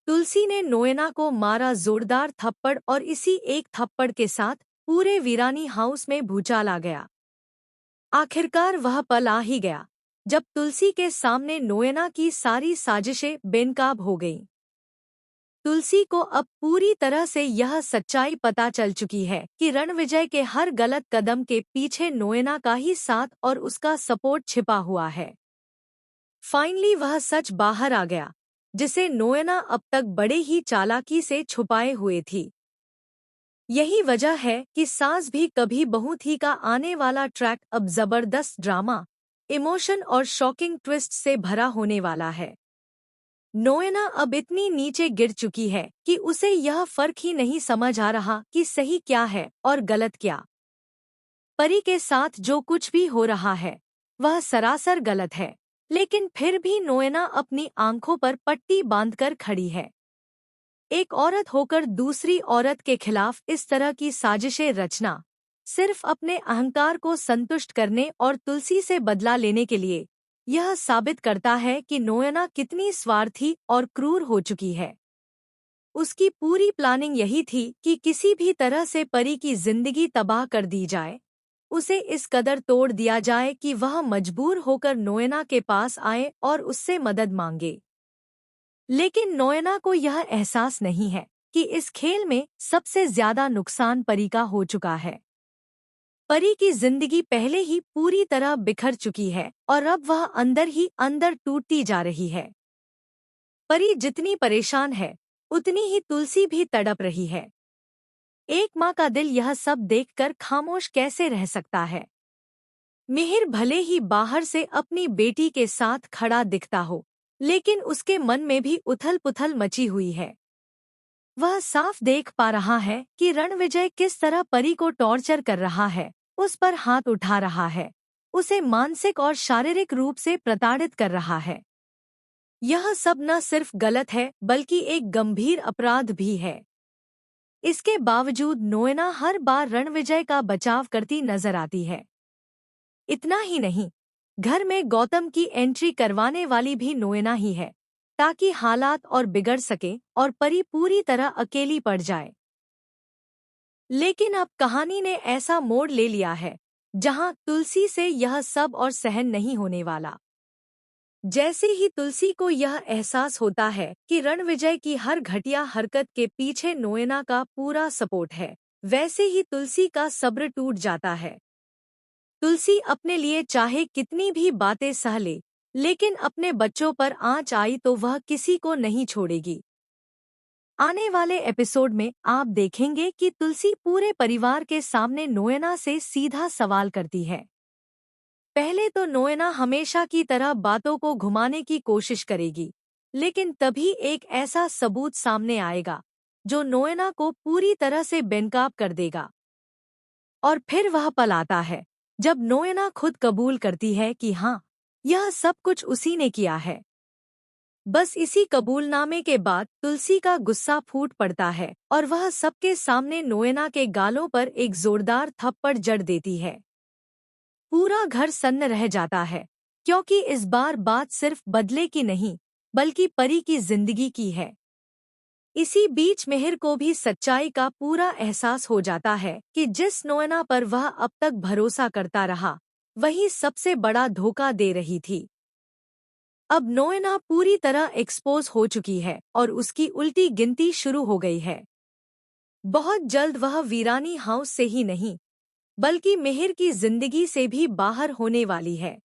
तुलसी ने नोएना को मारा जोरदार थप्पड़ और इसी एक थप्पड़ के साथ पूरे वीरानी हाउस में भूचाल आ गया। आखिरकार वह पल आ ही गया जब तुलसी के सामने नोएना की सारी साजिशें बेनकाब हो गईं। तुलसी को अब पूरी तरह से यह सच्चाई पता चल चुकी है कि रणविजय के हर गलत कदम के पीछे नोएना का ही साथ और उसका सपोर्ट छिपा हुआ है। फाइनली वह सच बाहर आ गया, जिसे नोएना अब तक बड़े ही चालाकी से छुपाए हुए थी। यही वजह है कि सास भी कभी बहू थी का आने वाला ट्रैक अब जबरदस्त ड्रामा, इमोशन और शॉकिंग ट्विस्ट से भरा होने वाला है। नोएना अब इतनी नीचे गिर चुकी है कि उसे यह फर्क ही नहीं समझ आ रहा कि सही क्या है और गलत क्या। परी के साथ जो कुछ भी हो रहा है वह सरासर गलत है, लेकिन फिर भी नोएना अपनी आंखों पर पट्टी बांधकर खड़ी है। एक औरत होकर दूसरी औरत के खिलाफ इस तरह की साजिशें रचना सिर्फ अपने अहंकार को संतुष्ट करने और तुलसी से बदला लेने के लिए, यह साबित करता है कि नोएना कितनी स्वार्थी और क्रूर हो चुकी है। उसकी पूरी प्लानिंग यही थी कि किसी भी तरह से परी की जिंदगी तबाह कर दी जाए, उसे इस कदर तोड़ दिया जाए कि वह मजबूर होकर नोएना के पास आए और उससे मदद मांगे। लेकिन नोएना को यह एहसास नहीं है कि इस खेल में सबसे ज्यादा नुकसान परी का हो चुका है। परी की जिंदगी पहले ही पूरी तरह बिखर चुकी है और अब वह अंदर ही अंदर टूटती जा रही है। परी जितनी परेशान है, उतनी ही तुलसी भी तड़प रही है। एक माँ का दिल यह सब देखकर खामोश कैसे रह सकता है। मिहिर भले ही बाहर से अपनी बेटी के साथ खड़ा दिखता हो, लेकिन उसके मन में भी उथल-पुथल मची हुई है। वह साफ देख पा रहा है कि रणविजय किस तरह परी को टॉर्चर कर रहा है, उस पर हाथ उठा रहा है, उसे मानसिक और शारीरिक रूप से प्रताड़ित कर रहा है। यह सब न सिर्फ गलत है बल्कि एक गंभीर अपराध भी है। इसके बावजूद नोएना हर बार रणविजय का बचाव करती नजर आती है। इतना ही नहीं, घर में गौतम की एंट्री करवाने वाली भी नोएना ही है, ताकि हालात और बिगड़ सके और परी पूरी तरह अकेली पड़ जाए। लेकिन अब कहानी ने ऐसा मोड़ ले लिया है जहां तुलसी से यह सब और सहन नहीं होने वाला। जैसे ही तुलसी को यह एहसास होता है कि रणविजय की हर घटिया हरकत के पीछे नोएना का पूरा सपोर्ट है, वैसे ही तुलसी का सब्र टूट जाता है। तुलसी अपने लिए चाहे कितनी भी बातें सह ले, लेकिन अपने बच्चों पर आंच आई तो वह किसी को नहीं छोड़ेगी। आने वाले एपिसोड में आप देखेंगे कि तुलसी पूरे परिवार के सामने नोएना से सीधा सवाल करती है। पहले तो नोएना हमेशा की तरह बातों को घुमाने की कोशिश करेगी, लेकिन तभी एक ऐसा सबूत सामने आएगा जो नोएना को पूरी तरह से बेनकाब कर देगा। और फिर वह पल आता है जब नोएना खुद कबूल करती है कि हाँ, यह सब कुछ उसी ने किया है। बस इसी कबूलनामे के बाद तुलसी का गुस्सा फूट पड़ता है और वह सबके सामने नोएना के गालों पर एक जोरदार थप्पड़ जड़ देती है। पूरा घर सन्न रह जाता है, क्योंकि इस बार बात सिर्फ बदले की नहीं, बल्कि परी की जिंदगी की है। इसी बीच मिहिर को भी सच्चाई का पूरा एहसास हो जाता है कि जिस नोएना पर वह अब तक भरोसा करता रहा, वही सबसे बड़ा धोखा दे रही थी। अब नोएना पूरी तरह एक्सपोज हो चुकी है और उसकी उल्टी गिनती शुरू हो गई है। बहुत जल्द वह वीरानी हाउस से ही नहीं, बल्कि मिहिर की जिंदगी से भी बाहर होने वाली है।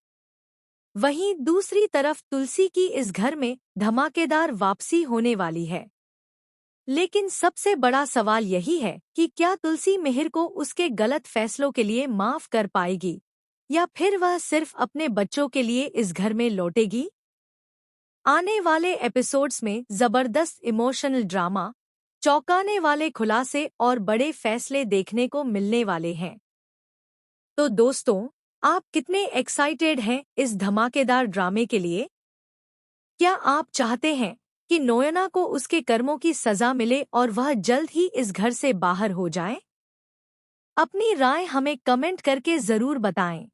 वहीं दूसरी तरफ तुलसी की इस घर में धमाकेदार वापसी होने वाली है। लेकिन सबसे बड़ा सवाल यही है कि क्या तुलसी मिहिर को उसके गलत फैसलों के लिए माफ कर पाएगी, या फिर वह सिर्फ अपने बच्चों के लिए इस घर में लौटेगी। आने वाले एपिसोड्स में जबरदस्त इमोशनल ड्रामा, चौंकाने वाले खुलासे और बड़े फैसले देखने को मिलने वाले हैं। तो दोस्तों, आप कितने एक्साइटेड हैं इस धमाकेदार ड्रामे के लिए? क्या आप चाहते हैं कि नोएना को उसके कर्मों की सजा मिले और वह जल्द ही इस घर से बाहर हो जाए? अपनी राय हमें कमेंट करके जरूर बताएं।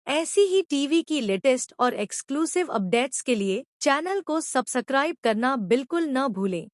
ऐसी ही टीवी की लेटेस्ट और एक्सक्लूसिव अपडेट्स के लिए चैनल को सब्सक्राइब करना बिल्कुल न भूलें।